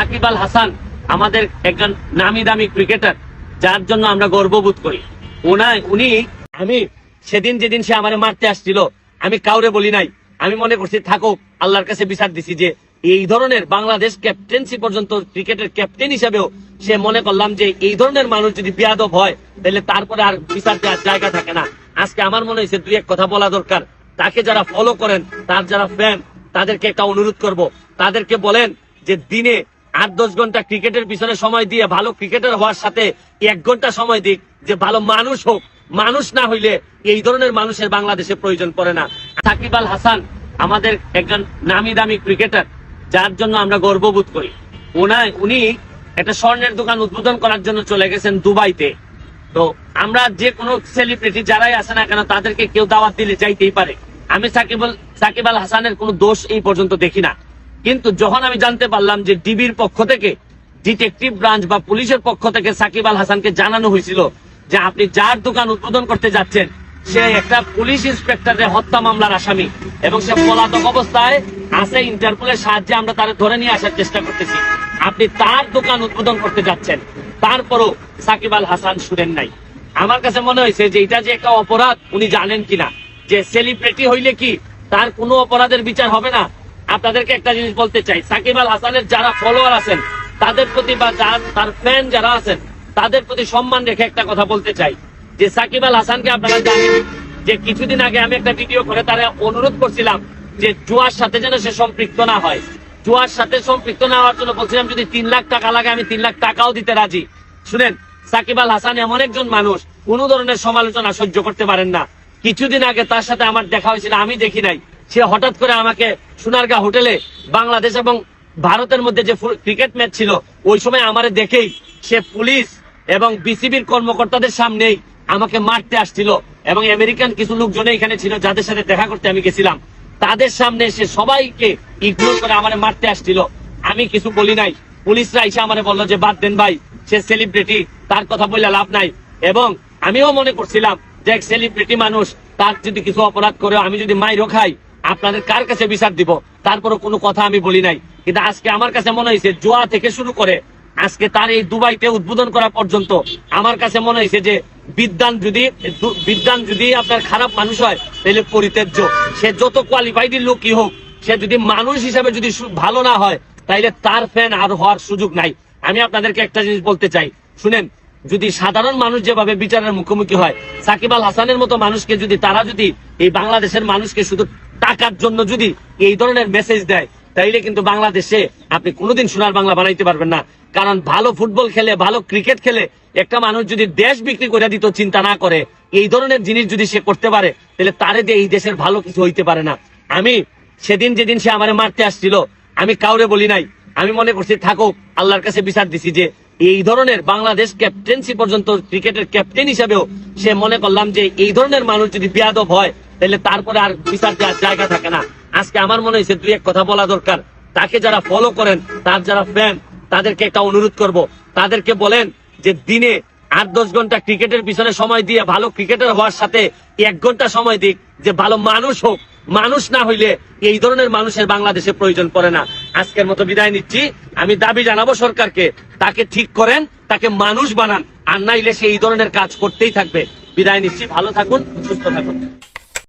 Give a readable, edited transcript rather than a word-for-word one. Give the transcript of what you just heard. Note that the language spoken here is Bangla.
সাকিব আল হাসান আমাদের একজন নামি দামি ক্রিকেটার, যার জন্য আমরা গর্ববোধ করি। আমি সেদিন যেদিন সে আমারে মারতে আসছিল, আমি কাউরে বলি নাই, আমি মনে করছি থাকুক, আল্লাহর কাছে বিচার দিছি যে এই ধরনের বাংলাদেশ ক্যাপ্টেন্সি পর্যন্ত ক্রিকেটের ক্যাপ্টেন হিসেবেও সে মনে করলাম যে এই ধরনের মানুষ যদি বেয়াদব হয় তাহলে তারপরে আর বিচার দেওয়ার জায়গা থাকে না। আজকে আমার মনে হয়েছে দুই এক কথা বলা দরকার। তাকে যারা ফলো করেন, তার যারা ফ্যান, তাদেরকে একটা অনুরোধ করব, তাদেরকে বলেন যে দিনে 8-10 ঘন্টা ক্রিকেটের পিছনে সময় দিয়ে ভালো ক্রিকেটার হওয়ার সাথে 1 ঘন্টা সময় দিক, যে ভালো মানুষ হোক। মানুষ না হইলে এই ধরনের মানুষের বাংলাদেশে প্রয়োজন পড়ে না। সাকিব আল হাসান আমাদের একজন নামি দামি ক্রিকেটার, যার জন্য আমরা গর্ববোধ করি। উনি একটা স্বর্ণের দোকান উদ্বোধন করার জন্য চলে গেছেন দুবাইতে। তো আমরা যে কোনো সেলিব্রিটি যারাই আসে না কেন, তাদেরকে কেউ দাওয়াত দিলে যাইতেই পারে। আমি সাকিব আল হাসানের কোনো দোষ এই পর্যন্ত দেখি না। কিন্তু যখন আমি জানতে পারলাম যে ডিবির পক্ষ থেকে, ডিটেকটিভ ব্রাঞ্চ বা পুলিশের পক্ষ থেকে সাকিব আল হাসানকে জানানো হয়েছিল যে আপনি যার দোকান উদ্বোধন করতে যাচ্ছেন সে একটা পুলিশ ইন্সপেক্টরের হত্যা মামলার আসামি এবং সে পলাতক অবস্থায় আছে, ইন্টারপোলের সাহায্যে আমরা তার ধরে নিয়ে আসার চেষ্টা করতেছি, আপনি তার দোকান উদ্বোধন করতে যাচ্ছেন, তারপরও সাকিব আল হাসান শুনেন নাই। আমার কাছে মনে হয়েছে যে এটা যে একটা অপরাধ, উনি জানেন কিনা যে সেলিব্রিটি হইলে কি তার কোনো অপরাধের বিচার হবে না। আপনাদেরকে একটা জিনিস বলতে চাই, সাকিব আল হাসানের যারা ফলোয়ার আছেন তাদের প্রতি বা তার ফ্যান যারা আছেন তাদের প্রতি সম্মান রেখে একটা কথা বলতে চাই যে সাকিব আল হাসানকে আপনারা জানেন যে কিছুদিন আগে আমি একটা ভিডিও করে তারা অনুরোধ করছিলাম যে জুয়ার সাথে যেন সে সম্পৃক্ত না হয়। জুয়ার সাথে সম্পৃক্ত না হওয়ার জন্য বলছিলাম যদি 3 লাখ টাকা লাগে আমি 3 লাখ টাকাও দিতে রাজি। শুনেন, সাকিব আল হাসান এমন একজন মানুষ, কোন ধরনের সমালোচনা সহ্য করতে পারেন না। কিছুদিন আগে তার সাথে আমার দেখা হয়েছিল, আমি দেখি নাই, সে হঠাৎ করে আমাকে সোনারগাঁ হোটেলে বাংলাদেশ এবং ভারতের মধ্যে যে ক্রিকেট ম্যাচ ছিল ওই সময় আমারে দেখেই সে পুলিশ এবং বিসিবির কর্মকর্তাদের সামনেই আমাকে মারতে আসছিল এবং আমেরিকান কিছু লোকজন এখানে ছিল যাদের সাথে দেখা করতে আমি গেছিলাম, তাদের সামনে সে সবাইকে ইগনোর করে আমারে মারতে আসছিল। আমি কিছু বলি নাই, পুলিশরা এসে আমারে বললো যে বাদ দেন ভাই, সে সেলিব্রিটি, তার কথা বললে লাভ নাই। এবং আমিও মনে করছিলাম যে এক সেলিব্রিটি মানুষ, তার যদি কিছু অপরাধ করে আমি যদি মাইরও খাই আপনাদের কার কাছে বিচার দিব, তারপরও কোনো কথা আমি বলি নাই। কিন্তু আজকে আমার কাছে মনে হয়েছে জুয়া থেকে শুরু করে আজকে তার এই দুবাইতে উদ্বোধন করা পর্যন্ত আমার কাছে মনে হয়েছে যে বিদ্যান যদি আপনার খারাপ মানুষ হয় তাহলে পরিত্যাজ্য। সে যত কোয়ালিফাইড লোকই হোক, সে যদি মানুষ হিসাবে যদি ভালো না হয় তাইলে তার ফ্যান আর হওয়ার সুযোগ নাই। আমি আপনাদেরকে একটা জিনিস বলতে চাই, শুনেন, যদি সাধারণ মানুষ যেভাবে বিচারের মুখোমুখি হয়, সাকিব আল হাসানের মতো মানুষকে যদি তারা যদি এই বাংলাদেশের মানুষকে শুধু টাকার জন্য যদি এই ধরনের মেসেজ দেয়, তাইলে কিন্তু বাংলাদেশে আপনি কোনোদিন সোনার বাংলা বানাইতে পারবেন না। কারণ ভালো ফুটবল খেলে, ভালো ক্রিকেট খেলে একটা মানুষ যদি দেশ বিক্রি করে দিত চিন্তা না করে, এই ধরনের জিনিস যদি সে করতে পারে তাহলে তারে দিয়ে এই দেশের ভালো কিছু হইতে পারে না। আমি সেদিন যেদিন সে আমারে মারতে আসছিল, আমি কাউরে বলি নাই, আমি মনে করছি থাকুক, আল্লাহর কাছে বিচার দিছি যে এই ধরনের বাংলাদেশ ক্যাপ্টেন্সি পর্যন্ত ক্রিকেটের ক্যাপ্টেন হিসেবেও সে মনে করলাম যে এই ধরনের মানুষ যদি বেয়াদব হয় তাহলে তারপরে আর বিচার দেওয়ার জায়গা থাকে না। আজকে আমার মনে হয়েছে দুই এক কথা বলা দরকার। তাকে যারা ফলো করেন, তার যারা ফ্যান, তাদেরকে একটা অনুরোধ করব, তাদেরকে বলেন যে দিনে 8-10 ঘন্টা ক্রিকেটের পিছনে সময় দিয়ে ভালো ক্রিকেটার হওয়ার সাথে 1 ঘন্টা সময় দিক, যে ভালো মানুষ হোক। মানুষ না হইলে এই ধরনের মানুষের বাংলাদেশে প্রয়োজন পড়ে না। আজকের মতো বিদায় নিচ্ছি। আমি দাবি জানাবো সরকারকে, তাকে ঠিক করেন, তাকে মানুষ বানান, আর নাইলে সে এই ধরনের কাজ করতেই থাকবে। বিদায় নিচ্ছি, ভালো থাকুন, সুস্থ থাকুন।